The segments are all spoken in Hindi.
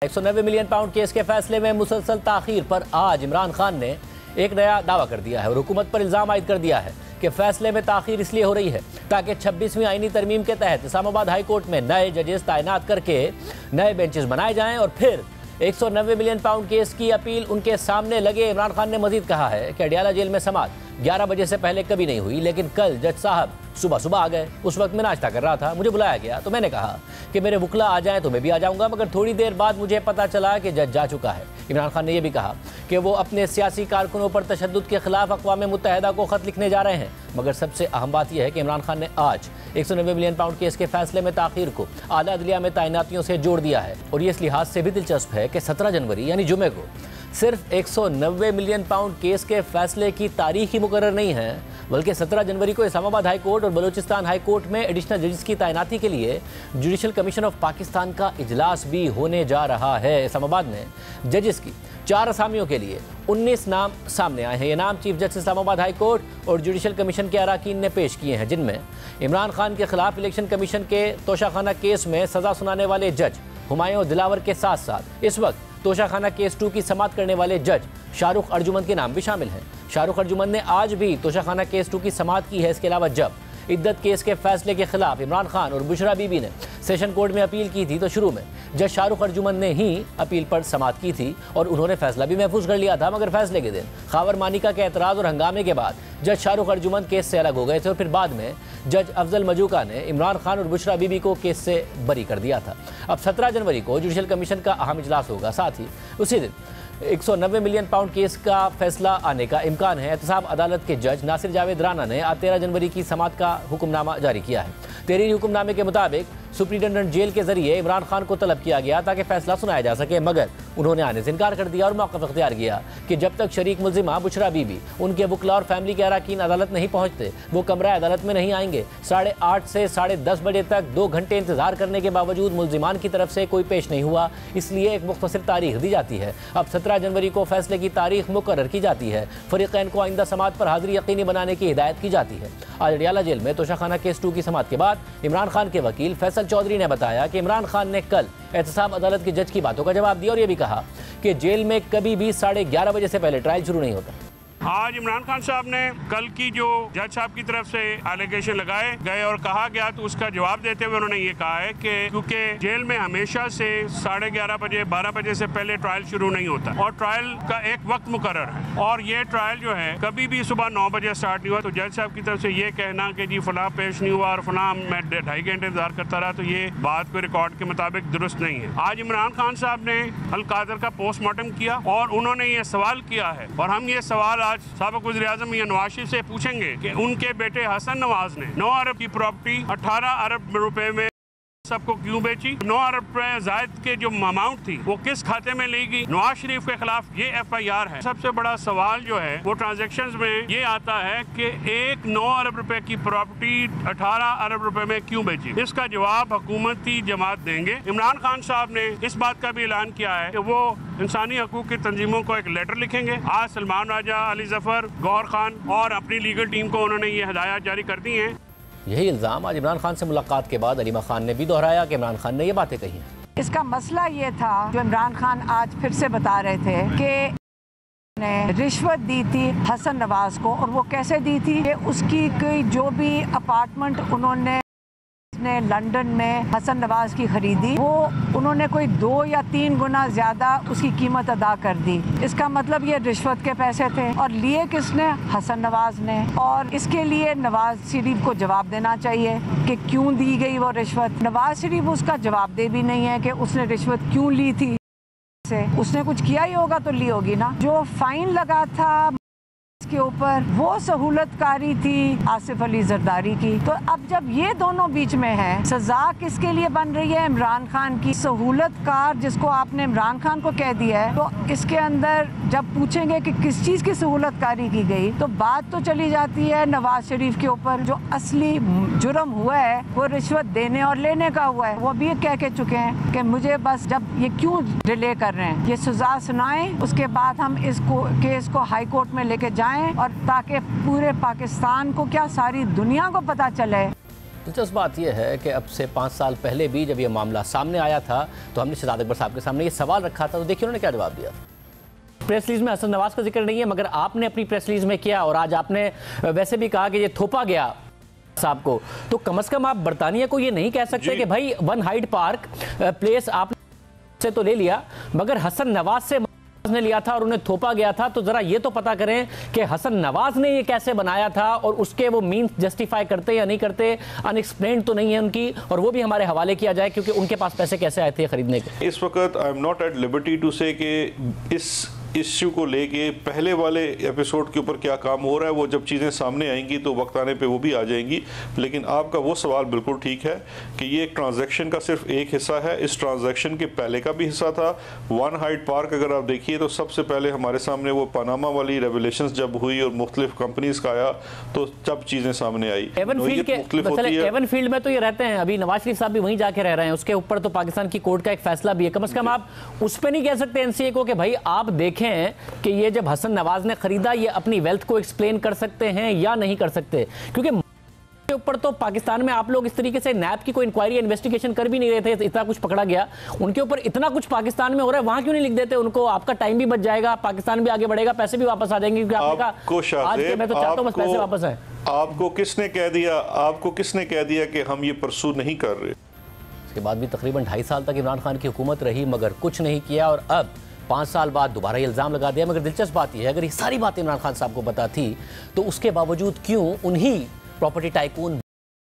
190 मिलियन पाउंड केस के फैसले में मुसलसल ताखीर पर आज इमरान खान ने एक नया दावा कर दिया है और हुकूमत पर इल्ज़ाम आयद कर दिया है कि फैसले में ताखीर इसलिए हो रही है ताकि 26वीं आईनी तरमीम के तहत इस्लामाबाद हाई कोर्ट में नए जजेस तैनात करके नए बेंचेस बनाए जाएं और फिर 190 मिलियन पाउंड केस की अपील उनके सामने लगे। इमरान खान ने मजीद कहा है कि अडियाला जेल में समाअत 11 बजे से पहले कभी नहीं हुई, लेकिन कल जज साहब सुबह सुबह आ गए। उस वक्त मैं नाश्ता कर रहा था, मुझे बुलाया गया तो मैंने कहा कि मेरे वकला आ जाएं तो मैं भी आ जाऊंगा, मगर थोड़ी देर बाद मुझे पता चला कि जज जा चुका है। इमरान खान ने यह भी कहा कि वो अपने सियासी कारकुनों पर तशद्दुद के खिलाफ अक़वाम मुत्तहिदा को ख़त लिखने जा रहे हैं। मगर सबसे अहम बात यह है कि इमरान खान ने आज 190 मिलियन पाउंड केस के फैसले में ताख़ीर को आला अदलिया में तैनातियों से जोड़ दिया है। और ये इस लिहाज से भी दिलचस्प है कि 17 जनवरी यानी जुमे को सिर्फ 190 मिलियन पाउंड केस के फैसले की तारीख ही मुकर्रर नहीं है, बल्कि 17 जनवरी को इस्लामाबाद हाई कोर्ट और बलूचिस्तान हाई कोर्ट में एडिशनल जजेस की तैनाती के लिए जुडिशल कमीशन ऑफ पाकिस्तान का इजलास भी होने जा रहा है। इस्लामाबाद में जजेस की 4 असामियों के लिए 19 नाम सामने आए हैं। ये नाम chief justice Islamabad high court और जुडिशल कमीशन के अरकान ने पेश किए हैं, जिनमें इमरान खान के खिलाफ इलेक्शन कमीशन के तोशाखाना केस में सज़ा सुनाने वाले जज हुमायूं दिलावर के साथ साथ इस वक्त तोशाखाना केस 2 की समाअत करने वाले जज शाहरुख अर्जुमन के नाम भी शामिल हैं। शाहरुख अर्जुमन ने आज भी तोशाखाना केस 2 की समाअत की है। इसके अलावा जब इद्दत केस के फैसले के खिलाफ इमरान खान और बुशरा बीबी ने सेशन कोर्ट में अपील की थी तो शुरू में जज शाहरुख अर्जुमन ने ही अपील पर समाअत की थी और उन्होंने फैसला भी महफूज कर लिया था। मगर फैसले के दिन खावर मानिका के एतराज़ और हंगामे के बाद जज शाहरुख अर्जुमन केस से अलग हो गए थे और फिर बाद में जज अफजल मजूका ने इमरान खान और बुशरा बीबी को केस से बरी कर दिया था। अब 17 जनवरी को जुडिशल कमीशन का अहम इजलास होगा। साथ ही उसी दिन 190 मिलियन पाउंड केस का फैसला आने का इम्कान है। एहतसाब अदालत के जज नासिर जावेद राना ने आज 13 जनवरी की समाअत का हुक्मनामा जारी किया है। तहरीरी हुक्मनामे के मुताबिक सुप्रिटेंडेंट जेल के जरिए इमरान खान को तलब किया गया ताकि फैसला सुनाया जा सके, मगर उन्होंने आने से इनकार कर दिया और मौक़िफ़ इख्तियार किया कि जब तक शरीक मुल्जिमा बुशरा बीबी, उनके वकला और फैमिली के अरकान अदालत नहीं पहुँचते वो कमरा अदालत में नहीं आएंगे। 8:30 से 10:30 बजे तक 2 घंटे इंतजार करने के बावजूद मुल्जिमान की तरफ से कोई पेश नहीं हुआ, इसलिए एक मुख्तसर तारीख दी जाती है। अब 17 जनवरी को फैसले की तारीख मुकर्रर की जाती है। फरीक़ैन को आइंदा समाअत पर हाज़िरी यकीनी बनाने की हिदायत की जाती है। आज अडियाला जेल में तोशाखाना केस 2 की समाअत के बाद इमरान खान के वकील फैसल चौधरी ने बताया कि इमरान खान ने कल एहतसाब अदालत के जज की बातों का जवाब दिया और यह भी कहा कि जेल में कभी भी 11:30 बजे से पहले ट्रायल शुरू नहीं होता। आज इमरान खान साहब ने कल की जो जज साहब की तरफ से एलिगेशन लगाए गए और कहा गया तो उसका जवाब देते हुए उन्होंने ये कहा है कि क्योंकि जेल में हमेशा से 11:30 बजे 12 बजे से पहले ट्रायल शुरू नहीं होता और ट्रायल का एक वक्त मुकर्रर है और ये ट्रायल जो है कभी भी सुबह 9 बजे स्टार्ट नहीं हुआ। तो जज साहब की तरफ से ये कहना कि जी फलां पेश नहीं हुआ और फलां मैं 2.5 घंटे इंतजार करता रहा, तो ये बात को रिकॉर्ड के मुताबिक दुरुस्त नहीं है। आज इमरान खान साहब ने अल-कादर का पोस्टमार्टम किया और उन्होंने ये सवाल किया है और हम ये सवाल आज साबिक़ वज़ीर-ए-आज़म या नवाज शरीफ से पूछेंगे कि उनके बेटे हसन नवाज ने 9 अरब की प्रॉपर्टी 18 अरब रुपए में सबको क्यों बेची। 9 अरब रुपए जायद के जो अमाउंट थी वो किस खाते में ली गई। नवाज शरीफ के खिलाफ ये FIR है। सबसे बड़ा सवाल जो है वो ट्रांजैक्शंस में ये आता है कि एक 9 अरब रुपए की प्रॉपर्टी 18 अरब रुपए में क्यों बेची। इसका जवाब हुकूमती जमात देंगे। इमरान खान साहब ने इस बात का भी ऐलान किया है कि वो इंसानी हकूक़ की तंजीमों को एक लेटर लिखेंगे। आज सलमान राजा, अली जफर, गौहर खान और अपनी लीगल टीम को उन्होंने ये हिदायत जारी कर दी हैं। यही इल्ज़ाम आज इमरान खान से मुलाकात के बाद अलीमा खान ने भी दोहराया कि इमरान खान ने ये बातें कही हैं। इसका मसला ये था जो इमरान खान आज फिर से बता रहे थे कि ने रिश्वत दी थी हसन नवाज को, और वो कैसे दी थी कि उसकी कोई जो भी अपार्टमेंट उन्होंने लंदन में हसन नवाज की खरीदी वो उन्होंने कोई 2 या 3 गुना ज़्यादा उसकी कीमत अदा कर दी। इसका मतलब ये रिश्वत के पैसे थे और लिए किसने? हसन नवाज ने। और इसके लिए नवाज शरीफ को जवाब देना चाहिए कि क्यों दी गई वो रिश्वत। नवाज शरीफ उसका जवाब दे भी नहीं है कि उसने रिश्वत क्यों ली थी। उसने कुछ किया ही होगा तो ली होगी ना। जो फाइन लगा था के ऊपर वो सहूलतकारी थी आसिफ अली जरदारी की। तो अब जब ये दोनों बीच में है, सजा किसके लिए बन रही है? इमरान खान की। सहूलतकार जिसको आपने इमरान खान को कह दिया है, तो इसके अंदर जब पूछेंगे कि किस चीज की सहूलतकारी की गई तो बात तो चली जाती है नवाज शरीफ के ऊपर। जो असली जुर्म हुआ है वो रिश्वत देने और लेने का हुआ है। वो भी कह के चुके हैं कि मुझे बस जब ये क्यों डिले कर रहे हैं, ये सजा सुनाएं, उसके बाद हम इसको केस को हाई कोर्ट में लेके जाएं और ताकि पूरे पाकिस्तान को क्या सारी दुनिया को पता चले दिलचस्प बात यह है कि अब से 5 साल पहले भी जब यह मामला सामने आया था तो हमने शहजाद अकबर साहब के सामने ये सवाल रखा था, तो देखिए उन्होंने क्या जवाब दिया। प्रेस रिलीज में हसन नवाज का जिक्र नहीं है, मगर आपने अपनी प्रेस रिलीज में किया और आज आपने वैसे भी कहा कि ये थोपा गया साहब को, तो कम से कम आप बरतानिया को ये नहीं कह सकते कि भाई वन हाइड पार्क प्लेस आपसे तो ले लिया मगर हसन नवाज से ने लिया था और उन्हें थोपा गया था, तो जरा ये तो पता करें कि हसन नवाज ने ये कैसे बनाया था और उसके वो मीन्स जस्टिफाई करते या नहीं करते, अनएक्सप्लेन्ड तो नहीं है उनकी, और वो भी हमारे हवाले किया जाए क्योंकि उनके पास पैसे कैसे आए थे खरीदने के। इस वक्त I am not at liberty to say कि इस इश्यू को लेके पहले वाले एपिसोड के ऊपर क्या काम हो रहा है, वो जब चीज़ें सामने आएंगी तो वक्त आने पे वो भी आ जाएंगी। लेकिन आपका वो सवाल बिल्कुल ठीक है कि ये एक ट्रांजैक्शन का सिर्फ एक हिस्सा है। इस ट्रांजैक्शन के पहले का भी हिस्सा था वन हाइड पार्क। अगर आप देखिए तो सबसे पहले हमारे सामने वो पनामा वाली रेवलेशंस जब हुई और मुख्तलिफ कंपनीज का आया तो जब चीज़ें सामने आई। एवन फील्ड में तो ये रहते हैं, अभी नवाज शरीफ साहब भी वहीं जाके रह रहे हैं, उसके ऊपर तो पाकिस्तान की कोर्ट का एक फैसला भी है। कम से कम आप उस पर नहीं कह सकते एनसीए को कि भाई आप देखें कि ये जब हसन नवाज ने खरीदा ये अपनी वेल्थ को एक्सप्लेन कर सकते हैं या नहीं कर सकते, क्योंकि के ऊपर तो पाकिस्तान में आप लोग इस तरीके से नैब की कोई इंक्वायरी इन्वेस्टिगेशन कर भी नहीं रहे थे, इतना कुछ पकड़ा गया उनके ऊपर, इतना कुछ पाकिस्तान में हो रहा है, वहां क्यों नहीं लिख देते उनको? आपका टाइम भी बच जाएगा, पाकिस्तान भी आगे बढ़ेगा, पैसे भी वापस आ जाएंगे, क्योंकि आपने कहा आज के मैं तो चाहता हूं बस पैसे वापस आए। आपको किसने कह दिया कि हम ये परसू नहीं कर रहे? इसके बाद भी तकरीबन 2.5 साल तक इमरान खान की हुकूमत रही मगर कुछ नहीं किया, और अब 5 साल बाद दोबारा ये इल्ज़ाम लगा दिया। मगर दिलचस्प बात यह है, अगर ये सारी बातें इमरान खान साहब को पता थी तो उसके बावजूद क्यों उन्हीं प्रॉपर्टी टाइकून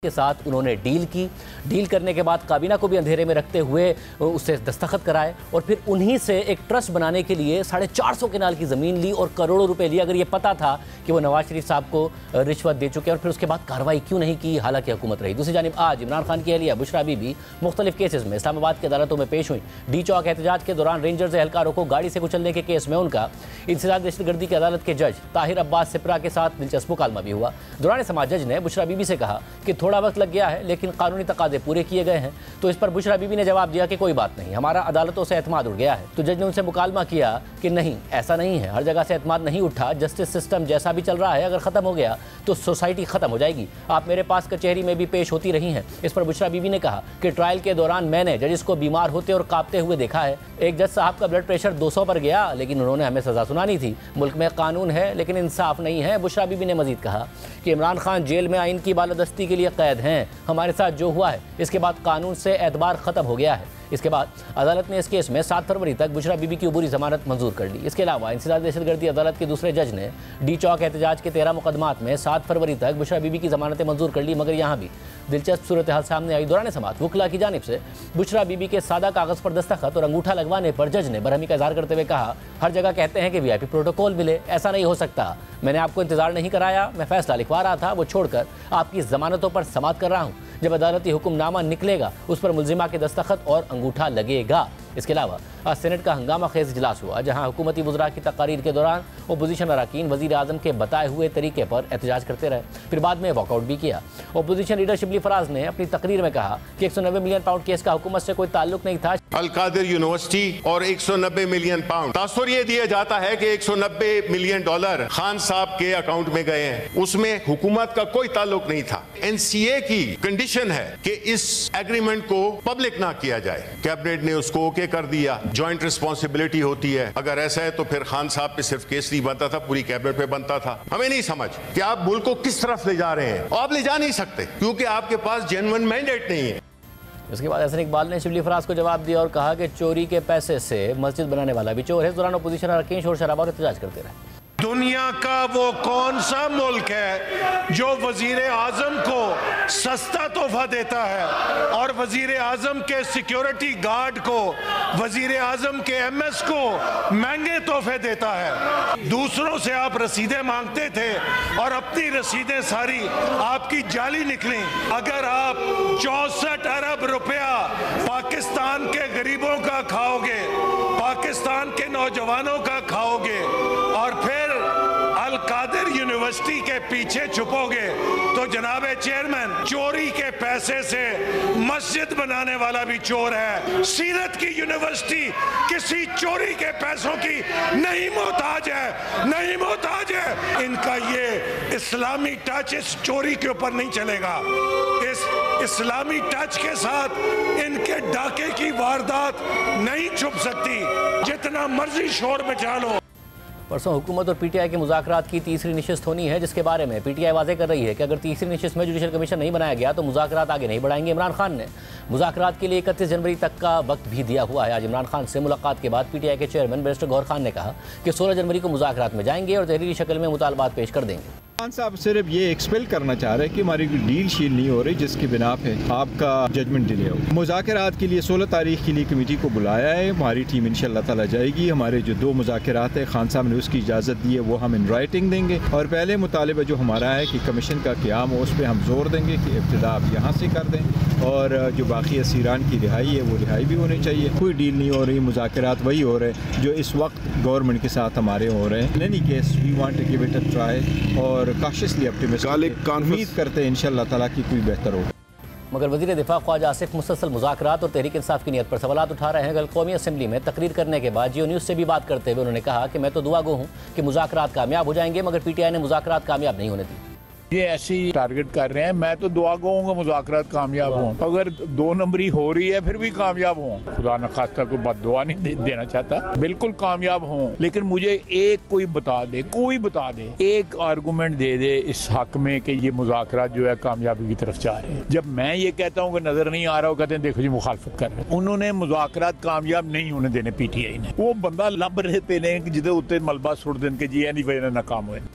के साथ उन्होंने डील करने के बाद काबीना को भी अंधेरे में रखते हुए उससे दस्तखत कराए और फिर उन्हीं से एक ट्रस्ट बनाने के लिए 450 कनाल की ज़मीन ली और करोड़ों रुपए लिए। अगर ये पता था कि वो नवाज शरीफ साहब को रिश्वत दे चुके और फिर उसके बाद कार्रवाई क्यों नहीं की, हालांकि हुकूमत रही। दूसरी जानिब आज इमरान खान की अहलिया बुशरा बीबी मुख्तलिफ केसेस में इस्लामाबाद की अदालतों में पेश हुई। डी चौक एहतजाज के दौरान रेंजर्स एहलकारों को गाड़ी से कुचलने के केस में उनका इंसदाद दहशतगर्दी की अदालत के जज ताहिर अब्बास सिपरा के साथ दिलचस्प मुकालमा भी हुआ। दौरान समाज जज ने बुशरा बीबी से कहा कि थोड़ा वक्त लग गया है लेकिन कानूनी तकाजे पूरे किए गए हैं, तो इस पर बुशरा बीबी ने जवाब दिया कि कोई बात नहीं, हमारा अदालतों से एतमाद उठ गया है। तो जज ने उनसे मुकालमा किया कि नहीं, ऐसा नहीं है, हर जगह से एतमाद नहीं उठा, जस्टिस सिस्टम जैसा भी चल रहा है अगर ख़त्म हो गया तो सोसाइटी ख़त्म हो जाएगी। आप मेरे पास कचहरी में भी पेश होती रही हैं। इस पर बुशरा बीबी ने कहा कि ट्रायल के दौरान मैंने जजिस को बीमार होते और कांपते हुए देखा है। एक जज साहब का ब्लड प्रेशर 200 पर गया लेकिन उन्होंने हमें सज़ा सुनानी थी। मुल्क में कानून है लेकिन इंसाफ नहीं है। बुशरा बीबी ने मजीद कहा कि इमरान खान जेल में आइन की बालादस्ती के लिए कैद हैं। हमारे साथ जो हुआ है इसके बाद कानून से एतबार ख़त्म हो गया है। इसके बाद अदालत ने इस केस में 7 फरवरी तक बुशरा बीबी की अबूरी जमानत मंजूर कर ली। इसके अलावा इंसदाद दहशतगर्दी अदालत के दूसरे जज ने डी चौक एहतजाज के 13 मुकदमात में 7 फरवरी तक बुशरा बीबी की जमानतें मंजूर कर ली। मगर यहाँ भी दिलचस्प सूरत हाल सामने आई। दौरान समाअत वकला की जानिब से बुशरा बीबी के सादा कागज़ पर दस्तखत और अंगूठा लगवाने पर जज ने बरहमी का इजहार करते हुए कहा, हर जगह कहते हैं कि VIP प्रोटोकॉल मिले, ऐसा नहीं हो सकता। मैंने आपको इंतजार नहीं कराया, मैं फैसला लिखवा रहा था, वो छोड़कर आपकी जमानतों पर समाअत कर रहा हूँ। जब अदालती हुक्मनामा निकलेगा उस पर मुल्जिमा के दस्तखत और अंगूठा लगेगा। इसके अलावा आज सेनेट का हंगामा खेज इजलास हुआ जहां हुकूमती वज़रा की तकारीर के दौरान अपोजिशन अरकान वज़ीर आज़म के बताए हुए तरीके पर एहतजाज करते रहे, फिर बाद में वॉकआउट भी किया। अपोजिशन लीडर शिबली फराज ने अपनी तकरीर में कहा कि 190 मिलियन पाउंड केस का हुकूमत से कोई ताल्लुक नहीं था। अल-कादिर यूनिवर्सिटी और 190 मिलियन पाउंड, तासुर ये दिया जाता है कि 190 मिलियन डॉलर खान साहब के अकाउंट में गए हैं, उसमें हुकूमत का कोई ताल्लुक नहीं था। NCA की कंडीशन है कि इस एग्रीमेंट को पब्लिक ना किया जाए। कैबिनेट ने उसको ओके कर दिया। जॉइंट रिस्पॉन्सिबिलिटी होती है। अगर ऐसा है तो फिर खान साहब पे सिर्फ केस नहीं बनता था, पूरी कैबिनेट पे बनता था। हमें नहीं समझ कि आप मुल्क को किस तरफ ले जा रहे हैं। आप ले जा नहीं सकते क्योंकि आपके पास जेन्युइन मैंडेट नहीं है। इसके बाद हसन इकबाल ने शिबली फराज को जवाब दिया और कहा कि चोरी के पैसे से मस्जिद बनाने वाला भी चोर है। इस दौरान अपोजिशन अरकान शोर शराबा और एहतजाज करते रहे। दुनिया का वो कौन सा मुल्क है जो वजीर आजम को सस्ता तोहफा देता है और वजीर आजम के सिक्योरिटी गार्ड को, वजीर आजम के MS को महंगे तोहफे देता है। दूसरों से आप रसीदें मांगते थे और अपनी रसीदें सारी आपकी जाली निकली। अगर आप 64 अरब रुपया पाकिस्तान के गरीबों का खाओगे, पाकिस्तान के नौजवानों का खाओगे और फिर अल-कादिर यूनिवर्सिटी के पीछे छुपोगे तो जनाब चेयरमैन, चोरी के पैसे से मस्जिद बनाने वाला भी चोर है। सीरत की यूनिवर्सिटी किसी चोरी के पैसों की नहीं मोहताज है, नहीं मोहताज है। इनका ये इस्लामी टच इस चोरी के ऊपर नहीं चलेगा। इस इस्लामी टच के साथ इनके डाके की वारदात नहीं छुप सकती, जितना मर्जी शोर मचा लो। परसों हुकूमत और पीटीआई के मुज़ाकरात की तीसरी नशिस्त होनी है, जिसके बारे में पीटीआई वाज़ेह कर रही है कि अगर तीसरी नशिस्त में जुडिशल कमीशन नहीं बनाया गया तो मुज़ाकरात आगे नहीं बढ़ाएंगे। इमरान खान ने मुज़ाकरात के लिए 31 जनवरी तक का वक्त भी दिया हुआ है। आज इमरान खान से मुलाकात के बाद पीटीआई के चेयरमैन बैरिस्टर गौहर खान ने कहा कि 16 जनवरी को मुज़ाकरात में जाएंगे और तहरीरी शक्ल में मुतालबात पेश कर देंगे। खान साहब सिर्फ ये एक्सपेल करना चाह रहे हैं कि हमारी डील शील नहीं हो रही, जिसकी बिना पे आपका जजमेंट डिले हो। मुज़ाकरात के लिए 16 तारीख के लिए कमेटी को बुलाया है। हमारी टीम इंशाल्लाह ताला जाएगी। हमारे जो 2 मुज़ाकरात है, खान साहब ने उसकी इजाज़त दी है, वो हम इन राइटिंग देंगे। और पहले मुतालिबा जो हमारा है कि कमीशन का क़याम हो, उस पर हम जोर देंगे कि इब्तिदा आप यहाँ से कर दें और जो बाकी असीरान की रिहाई है वो रिहाई भी होनी चाहिए। कोई डील नहीं हो रही, मुज़ाकरात वही हो रहे हैं जो इस वक्त गवर्नमेंट के साथ हमारे हो रहे हैं। In any case we want to give it a try और काशियसली उम्मीद करते हैं इंशाल्लाह ताला की कोई बेहतर हो। मगर वज़ीर दिफा ख्वाजा आसिफ मुसलसल मुज़ाकरात और तहरीक इंसाफ की नीयत पर सवालात उठा रहे हैं। कल कौमी असम्बली में तकरीर करने के बाद जियो न्यूज़ से भी बात करते हुए उन्होंने कहा कि मैं तो दुआ गो हूँ कि मुज़ाकरात कामयाब हो जाएंगे, मगर पीटीआई ने मुज़ाकरात कामयाब नहीं होने दी। ये ऐसी टारगेट कर रहे हैं। मैं तो दुआ कहूँगा मुज़ाकरात कामयाब हों, अगर 2 नंबरी हो रही है फिर भी कामयाब हों। खुदा न खास्ता कोई बद्दुआ नहीं देना चाहता, बिल्कुल कामयाब हों। लेकिन मुझे एक कोई बता दे, एक आर्गूमेंट दे दे इस हक में कि ये मुज़ाकरात जो है कामयाबी की तरफ जा रहे हैं। जब मैं ये कहता हूँ कि नजर नहीं आ रहा हो, कहते हैं देखो जी मुखालफत कर रहे हैं। उन्होंने मुज़ाकरात कामयाब नहीं होने देने पीटीआई ने। वो बंदा लब रहे तेने जिदे उत्ते मलबा सुट देन के जी एनी वजह नाकाम हुए।